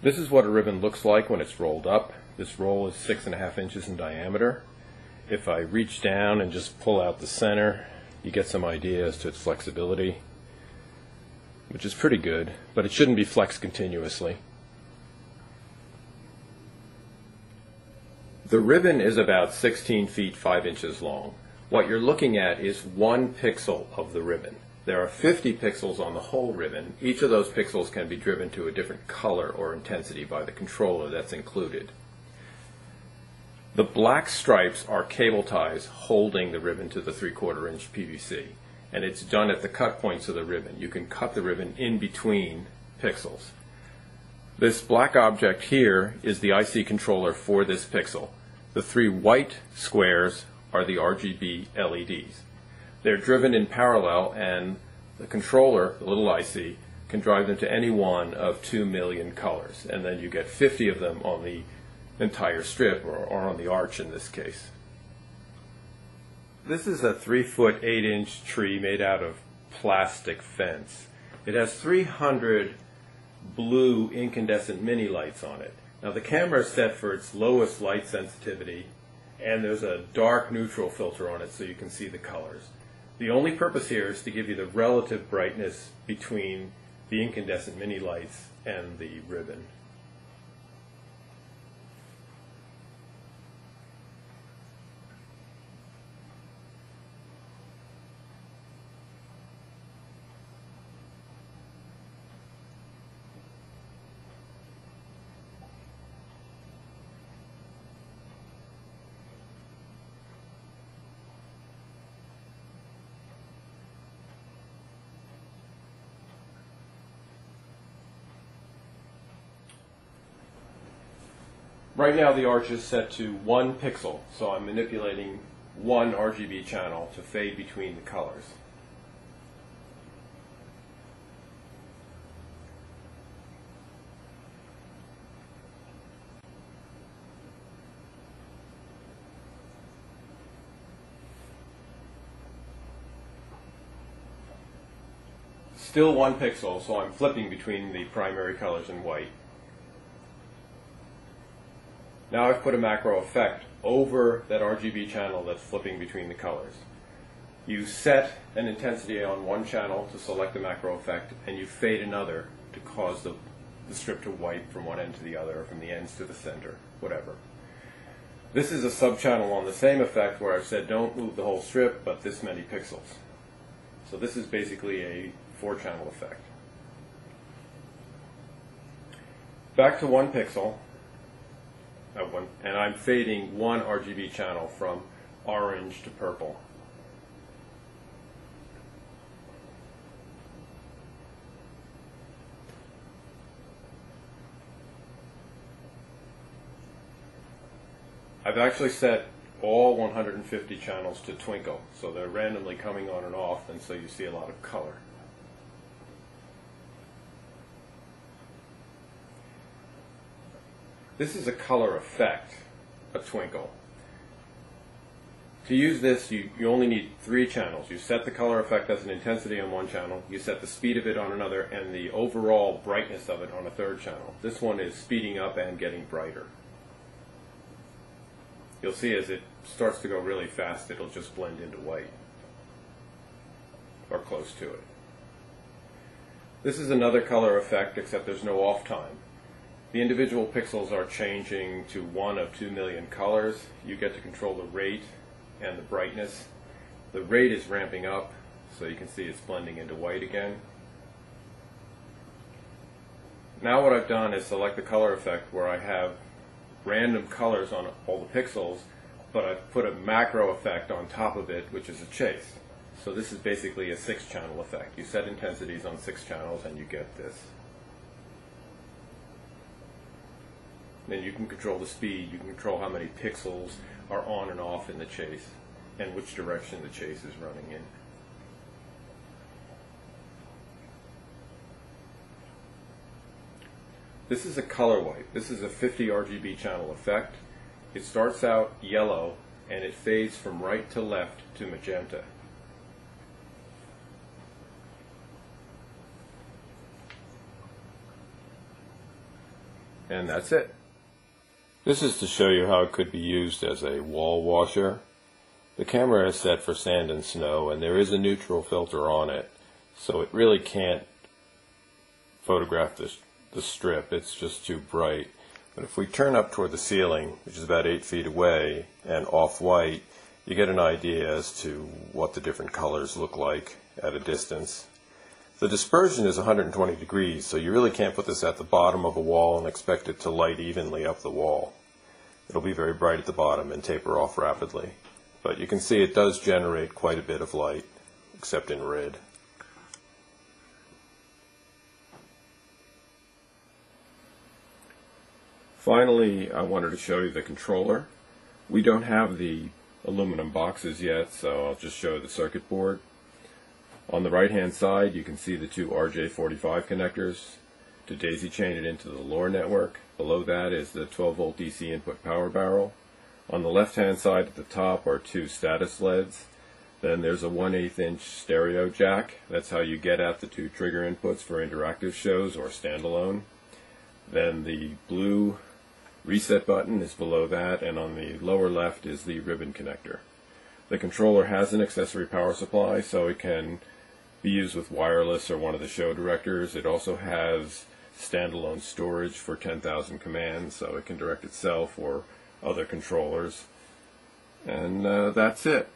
This is what a ribbon looks like when it's rolled up. This roll is 6.5 inches in diameter. If I reach down and just pull out the center, you get some idea as to its flexibility, which is pretty good, but it shouldn't be flexed continuously. The ribbon is about 16 feet 5 inches long. What you're looking at is 1 pixel of the ribbon. There are 50 pixels on the whole ribbon. Each of those pixels can be driven to a different color or intensity by the controller that's included. The black stripes are cable ties holding the ribbon to the 3/4 inch PVC, and it's done at the cut points of the ribbon. You can cut the ribbon in between pixels. This black object here is the IC controller for this pixel. The 3 white squares are the RGB LEDs. They're driven in parallel, and the controller, the little IC, can drive them to any one of 2 million colors, and then you get 50 of them on the entire strip, or on the arch in this case. This is a 3-foot 8-inch tree made out of plastic fence. It has 300 blue incandescent mini lights on it. Now the camera is set for its lowest light sensitivity, and there's a dark neutral filter on it so you can see the colors. The only purpose here is to give you the relative brightness between the incandescent mini lights and the ribbon. Right now the arch is set to 1 pixel, so I'm manipulating 1 RGB channel to fade between the colors. Still 1 pixel, so I'm flipping between the primary colors in white. Now I've put a macro effect over that RGB channel that's flipping between the colors. You set an intensity on one channel to select the macro effect, and you fade another to cause the strip to wipe from one end to the other, or from the ends to the center, whatever. This is a sub-channel on the same effect where I've said don't move the whole strip, but this many pixels. So this is basically a 4-channel effect. Back to 1 pixel. And I'm fading 1 RGB channel from orange to purple. I've actually set all 150 channels to twinkle, so they're randomly coming on and off, and so you see a lot of color. This is a color effect, a twinkle. To use this, you only need 3 channels. You set the color effect as an intensity on one channel, you set the speed of it on another, and the overall brightness of it on a 3rd channel. This one is speeding up and getting brighter. You'll see as it starts to go really fast, it'll just blend into white, or close to it. This is another color effect, except there's no off time. The individual pixels are changing to 1 of 2 million colors. You get to control the rate and the brightness. The rate is ramping up, so you can see it's blending into white again. Now what I've done is select the color effect where I have random colors on all the pixels, but I've put a macro effect on top of it, which is a chase. So this is basically a 6-channel effect. You set intensities on 6 channels and you get this. Then you can control the speed, you can control how many pixels are on and off in the chase, and which direction the chase is running in. This is a color wipe. This is a 50 RGB channel effect. It starts out yellow, and it fades from right to left to magenta. And that's it. This is to show you how it could be used as a wall washer. The camera is set for sand and snow, and there is a neutral filter on it, so it really can't photograph the strip. It's just too bright. But if we turn up toward the ceiling, which is about 8 feet away, and off-white, you get an idea as to what the different colors look like at a distance. The dispersion is 120 degrees, so you really can't put this at the bottom of a wall and expect it to light evenly up the wall. It'll be very bright at the bottom and taper off rapidly. But you can see it does generate quite a bit of light, except in red. Finally, I wanted to show you the controller. We don't have the aluminum boxes yet, so I'll just show the circuit board. On the right hand side you can see the two RJ45 connectors to daisy chain it into the LoRa network. Below that is the 12 volt DC input power barrel. On the left hand side at the top are two status LEDs. Then there's a 1/8 inch stereo jack. That's how you get at the two trigger inputs for interactive shows or standalone. Then the blue reset button is below that, and on the lower left is the ribbon connector. The controller has an accessory power supply, so it can be used with wireless or one of the show directors. It also has standalone storage for 10,000 commands, so it can direct itself or other controllers. And that's it.